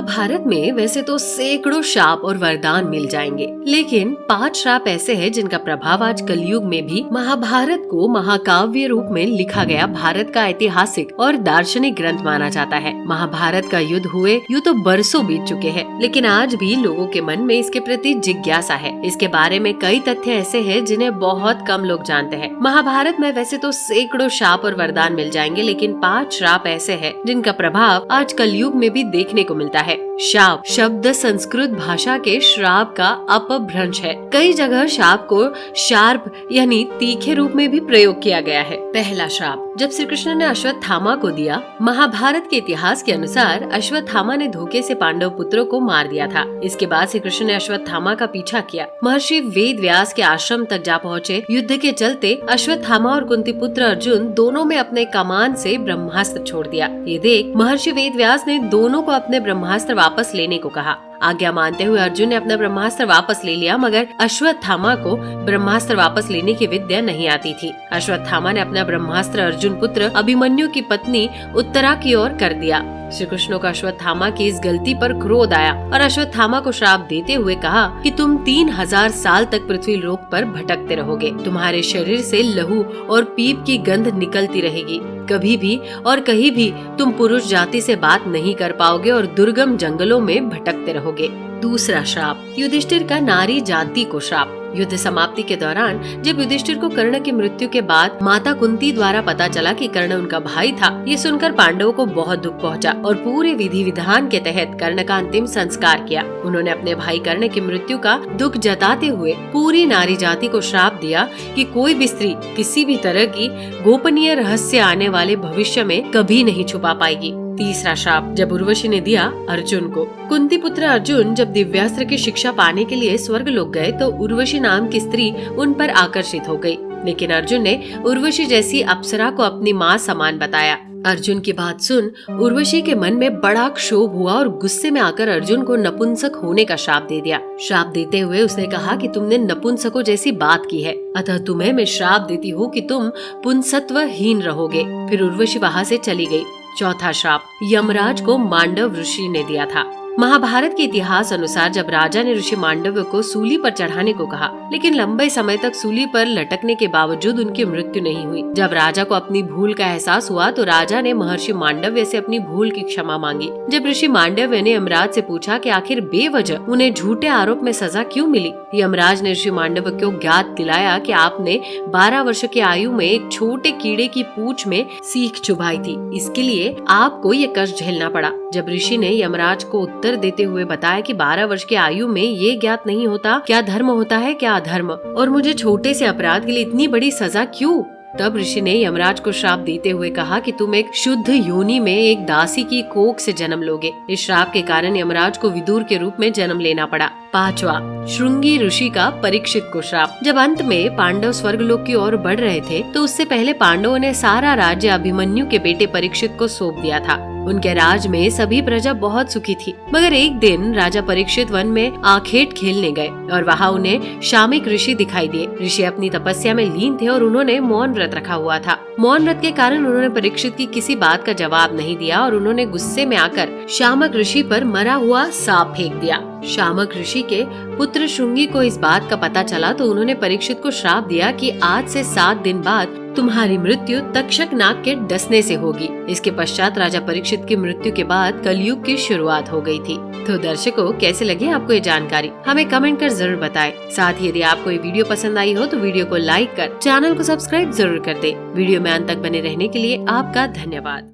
महाभारत में वैसे तो सैकड़ों शाप और वरदान मिल जाएंगे, लेकिन 5 श्राप ऐसे हैं जिनका प्रभाव आज कलयुग में भी महाभारत को महाकाव्य रूप में लिखा गया भारत का ऐतिहासिक और दार्शनिक ग्रंथ माना जाता है। महाभारत का युद्ध हुए यूँ तो बरसों बीत चुके हैं, लेकिन आज भी लोगों के मन में इसके प्रति जिज्ञासा है। इसके बारे में कई तथ्य ऐसे हैं जिन्हें बहुत कम लोग जानते हैं। महाभारत में वैसे तो सैकड़ों शाप और वरदान मिल जाएंगे, लेकिन 5 श्राप ऐसे हैं जिनका प्रभाव आज कलयुग में भी देखने को मिलता है। शाप शब्द संस्कृत भाषा के श्राप का अपभ्रंश है। कई जगह शाप को शार्प यानी तीखे रूप में भी प्रयोग किया गया है। पहला श्राप जब श्री कृष्ण ने अश्वत्थामा को दिया। महाभारत के इतिहास के अनुसार अश्वत्थामा ने धोखे से पांडव पुत्रों को मार दिया था। इसके बाद श्री कृष्ण ने अश्वत्थामा का पीछा किया। महर्षि वेद व्यास के आश्रम तक जा पहुँचे। युद्ध के चलते अश्वत्थामा और कुंती पुत्र अर्जुन दोनों में अपने कमान से ब्रह्मास्त्र छोड़ दिया। ये देख महर्षि वेद व्यास ने दोनों को अपने ब्रह्मास्त्र वापस लेने को कहा। आज्ञा मानते हुए अर्जुन ने अपना ब्रह्मास्त्र वापस ले लिया, मगर अश्वत्थामा को ब्रह्मास्त्र वापस लेने की विद्या नहीं आती थी। अश्वत्थामा ने अपना ब्रह्मास्त्र अर्जुन पुत्र अभिमन्यु की पत्नी उत्तरा की ओर कर दिया। श्री कृष्ण को अश्वत्थामा की इस गलती पर क्रोध आया और अश्वत्थामा को श्राप देते हुए कहा कि तुम 3000 साल तक पृथ्वी लोक पर भटकते रहोगे। तुम्हारे शरीर से लहू और पीप की गंध निकलती रहेगी। कभी भी और कहीं भी तुम पुरुष जाति से बात नहीं कर पाओगे और दुर्गम जंगलों में भटकते रहोगे। दूसरा श्राप युधिष्ठिर का नारी जाति को श्राप। युद्ध समाप्ति के दौरान जब युधिष्ठिर को कर्ण की मृत्यु के बाद माता कुंती द्वारा पता चला कि कर्ण उनका भाई था, ये सुनकर पांडवों को बहुत दुख पहुंचा और पूरे विधि विधान के तहत कर्ण का अंतिम संस्कार किया। उन्होंने अपने भाई कर्ण की मृत्यु का दुख जताते हुए पूरी नारी जाति को श्राप दिया कि कोई भी स्त्री किसी भी तरह की गोपनीय रहस्य आने वाले भविष्य में कभी नहीं छुपा पाएगी। तीसरा श्राप जब उर्वशी ने दिया अर्जुन को। कुंती पुत्र अर्जुन जब दिव्यास्त्र की शिक्षा पाने के लिए स्वर्ग लोक गए तो उर्वशी नाम की स्त्री उन पर आकर्षित हो गई, लेकिन अर्जुन ने उर्वशी जैसी अप्सरा को अपनी माँ समान बताया। अर्जुन की बात सुन उर्वशी के मन में बड़ा क्षोभ हुआ और गुस्से में आकर अर्जुन को नपुंसक होने का श्राप दे दिया। श्राप देते हुए उसने कहा कि तुमने नपुंसकों जैसी बात की है, अतः तुम्हें मैं श्राप देती हूँ कि तुम पुंसत्वहीन रहोगे। फिर उर्वशी वहाँ से चली गई। चौथा श्राप यमराज को मांडव ऋषि ने दिया था। महाभारत के इतिहास अनुसार जब राजा ने ऋषि मांडव्य को सूली पर चढ़ाने को कहा, लेकिन लंबे समय तक सूली पर लटकने के बावजूद उनकी मृत्यु नहीं हुई। जब राजा को अपनी भूल का एहसास हुआ तो राजा ने महर्षि मांडव्य से अपनी भूल की क्षमा मांगी। जब ऋषि मांडव्य ने यमराज से पूछा कि आखिर बेवजह उन्हें झूठे आरोप में सजा क्यों मिली, यमराज ने ऋषि मांडव्य को ज्ञात दिलाया कि आपने 12 वर्ष की आयु में एक छोटे कीड़े की पूंछ में सीख चुभाई थी, इसके लिए आपको ये कष्ट झेलना पड़ा। जब ऋषि ने यमराज को उत्तर देते हुए बताया कि 12 वर्ष की आयु में ये ज्ञात नहीं होता क्या धर्म होता है क्या अधर्म, और मुझे छोटे से अपराध के लिए इतनी बड़ी सजा क्यों, तब ऋषि ने यमराज को श्राप देते हुए कहा कि तुम एक शुद्ध योनि में एक दासी की कोख से जन्म लोगे। इस श्राप के कारण यमराज को विदुर के रूप में जन्म लेना पड़ा। पांचवा श्रृंगी ऋषि का परीक्षित को श्राप। जब अंत में पांडव स्वर्गलोक की ओर बढ़ रहे थे तो उससे पहले पांडवों ने सारा राज्य अभिमन्यु के बेटे परीक्षित को सौंप दिया था। उनके राज में सभी प्रजा बहुत सुखी थी, मगर एक दिन राजा परीक्षित वन में आखेट खेलने गए और वहाँ उन्हें शामिक ऋषि दिखाई दिए। ऋषि अपनी तपस्या में लीन थे और उन्होंने मौन व्रत रखा हुआ था। मौन व्रत के कारण उन्होंने परीक्षित की किसी बात का जवाब नहीं दिया और उन्होंने गुस्से में आकर शामक ऋषि पर मरा हुआ सांप फेंक दिया। शामक ऋषि के पुत्र श्रृंगी को इस बात का पता चला तो उन्होंने परीक्षित को श्राप दिया कि आज से 7 दिन बाद तुम्हारी मृत्यु तक्षक नाग के डसने से होगी। इसके पश्चात राजा परीक्षित की मृत्यु के बाद कलयुग की शुरुआत हो गई थी। तो दर्शकों, कैसे लगी आपको ये जानकारी, हमें कमेंट कर जरूर बताएं। साथ ही यदि आपको ये वीडियो पसंद आई हो तो वीडियो को लाइक कर चैनल को सब्सक्राइब जरूर कर दें। वीडियो में अंत तक बने रहने के लिए आपका धन्यवाद।